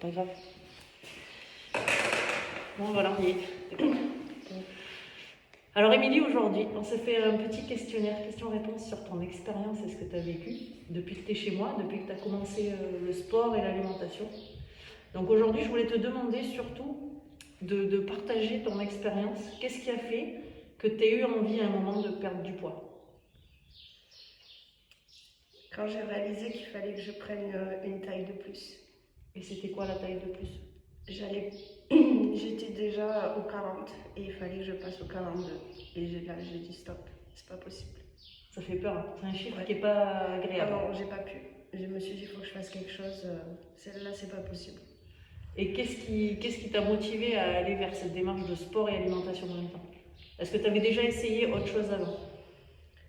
Pas grave. Bon, voilà, on y est. D'accord. Alors, Émilie, aujourd'hui, on s'est fait un petit questionnaire, question-réponse sur ton expérience et ce que tu as vécu depuis que tu es chez moi, depuis que tu as commencé le sport et l'alimentation. Donc, aujourd'hui, je voulais te demander surtout de partager ton expérience. Qu'est-ce qui a fait que tu aies eu envie à un moment de perdre du poids? Quand j'ai réalisé qu'il fallait que je prenne une taille de plus. Et c'était quoi la taille de plus? J'étais déjà au 40 et il fallait que je passe au 42. Et là, j'ai dit stop, c'est pas possible. Ça fait peur, hein. C'est un chiffre Ouais. qui n'est pas Ah agréable. non, j'ai pas pu. Je me suis dit, il faut que je fasse quelque chose. Celle-là, c'est pas possible. Et qu'est-ce qui t'a motivé à aller vers cette démarche de sport et alimentation en même temps? Est-ce que tu avais déjà essayé autre chose avant?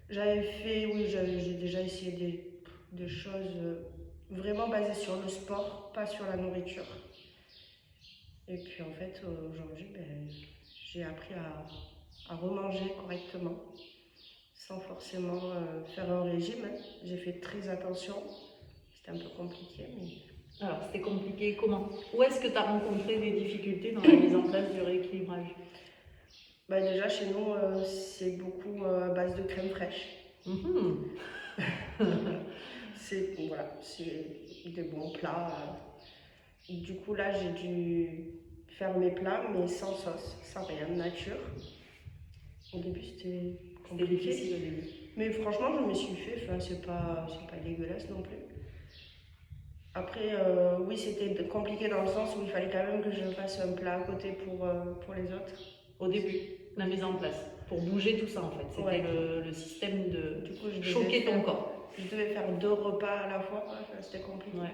J'ai déjà essayé des choses vraiment basées sur le sport, pas sur la nourriture. Et puis en fait, aujourd'hui, j'ai appris à remanger correctement, sans forcément faire un régime. J'ai fait très attention. C'était un peu compliqué, mais... Alors, c'était compliqué comment? Où est-ce que tu as rencontré des difficultés dans la mise en place du rééquilibrage? Déjà, chez nous, c'est beaucoup à base de crème fraîche. C'est des bons plats. Du coup, là, j'ai dû faire mes plats, mais sans sauce, sans rien, nature. Au début, c'était compliqué. Difficile au début. Mais franchement, je me suis fait, c'est pas dégueulasse non plus. Après, oui, c'était compliqué dans le sens où il fallait quand même que je fasse un plat à côté pour les autres. Au début, la mise en place, pour bouger tout ça en fait. C'était Ouais. le système de Du coup, je choquer ton corps. Je devais faire 2 repas à la fois, c'était compliqué. Ouais.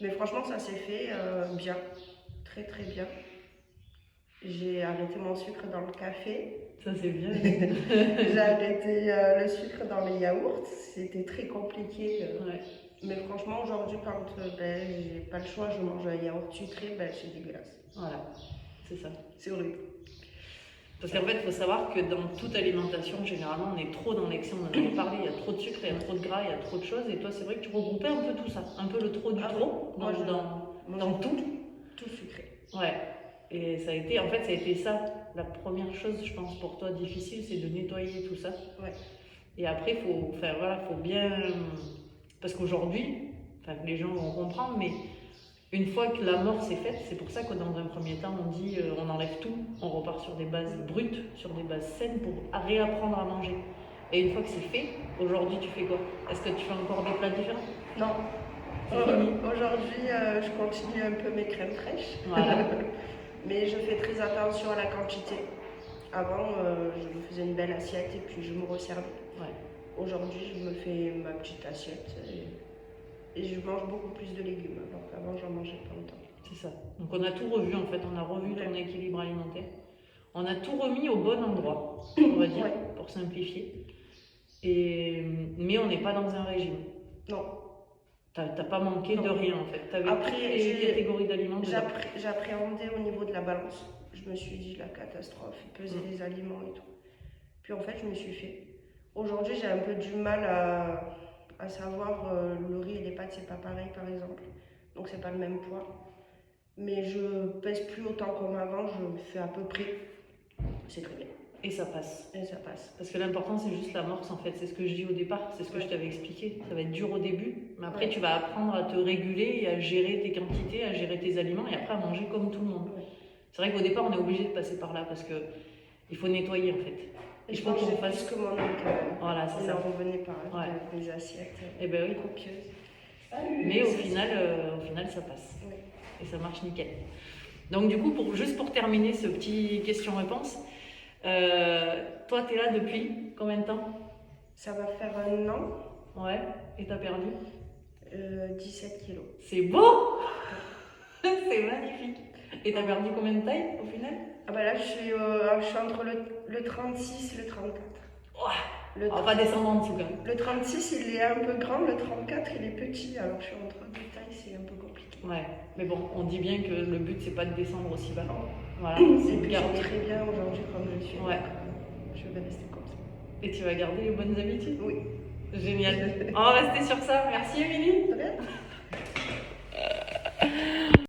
Mais franchement, ça s'est fait bien, très très bien. J'ai arrêté mon sucre dans le café. Ça c'est bien. J'ai arrêté le sucre dans les yaourts. C'était très compliqué. Ouais. Mais franchement, aujourd'hui, quand j'ai pas le choix, je mange un yaourt sucré, c'est dégueulasse. Voilà, c'est ça. C'est horrible. Parce qu'en fait, il faut savoir que dans toute alimentation, généralement, on est trop dans l'excès, on en avait parlé, il y a trop de sucre, il y a trop de gras, il y a trop de choses. Et toi, c'est vrai que tu regroupais un peu tout ça, un peu le trop du trop dans tout. Tout sucré. Ouais. Et ça a été ça, la première chose, je pense, pour toi difficile, c'est de nettoyer tout ça. Ouais. Et après, faut bien... Parce qu'aujourd'hui, les gens vont comprendre, mais une fois que la mort s'est faite, c'est pour ça que dans un premier temps, on dit on enlève tout, on repart sur des bases brutes, sur des bases saines pour réapprendre à manger. Et une fois que c'est fait, aujourd'hui, tu fais quoi? Est-ce que tu fais encore des plats différents? Non. Aujourd'hui, je continue un peu mes crèmes fraîches. Voilà. Mais je fais très attention à la quantité. Avant, je me faisais une belle assiette et puis je me resservais. Ouais. Aujourd'hui, je me fais ma petite assiette et je mange beaucoup plus de légumes. Alors qu'avant, j'en mangeais pas autant. C'est ça. Donc on a tout revu en fait, on a revu ton équilibre alimentaire. On a tout remis au bon endroit, on va dire, pour simplifier. Mais on n'est pas dans un régime. Non. T'as pas manqué de rien en fait. T'avais Après, les catégories d'aliments. J'appréhendais au niveau de la balance. Je me suis dit la catastrophe, peser les aliments et tout. Puis en fait, je me suis fait. Aujourd'hui, j'ai un peu du mal à savoir le riz et les pâtes, c'est pas pareil par exemple. Donc c'est pas le même poids. Mais je pèse plus autant comme avant, je fais à peu près. C'est très bien. Et ça passe. Et ça passe. Parce que l'important, c'est juste l'amorce en fait. C'est ce que je dis au départ, c'est ce que je t'avais expliqué. Ça va être dur au début, mais après, tu vas apprendre à te réguler et à gérer tes quantités, à gérer tes aliments et après à manger comme tout le monde. C'est vrai qu'au départ, on est obligé de passer par là parce qu'il faut nettoyer en fait. Et je pense que j'ai plus que mon oncle. Voilà, c'est ça. On revenait pas des assiettes copieuses. Mais au final, ça passe. Oui. Et ça marche nickel. Donc du coup, juste pour terminer ce petit question-réponse, toi, tu es là depuis combien de temps? Ça va faire 1 an. Ouais. Et t'as perdu 17 kilos. C'est beau. C'est magnifique. Et t'as perdu combien de taille au final? Là, je suis entre le 36 et le 34. Ouais. On va pas descendre en dessous quand même. Le 36, il est un peu grand, le 34, il est petit. Alors, je suis entre deux tailles, c'est un peu compliqué. Ouais, mais bon, on dit bien que le but, c'est pas de descendre aussi bas. Voilà, c'est de garder très bien aujourd'hui comme je suis. Ouais. Donc, je vais rester comme ça. Et tu vas garder les bonnes habitudes? Oui. Génial. On va rester sur ça. Merci, Émilie. De rien.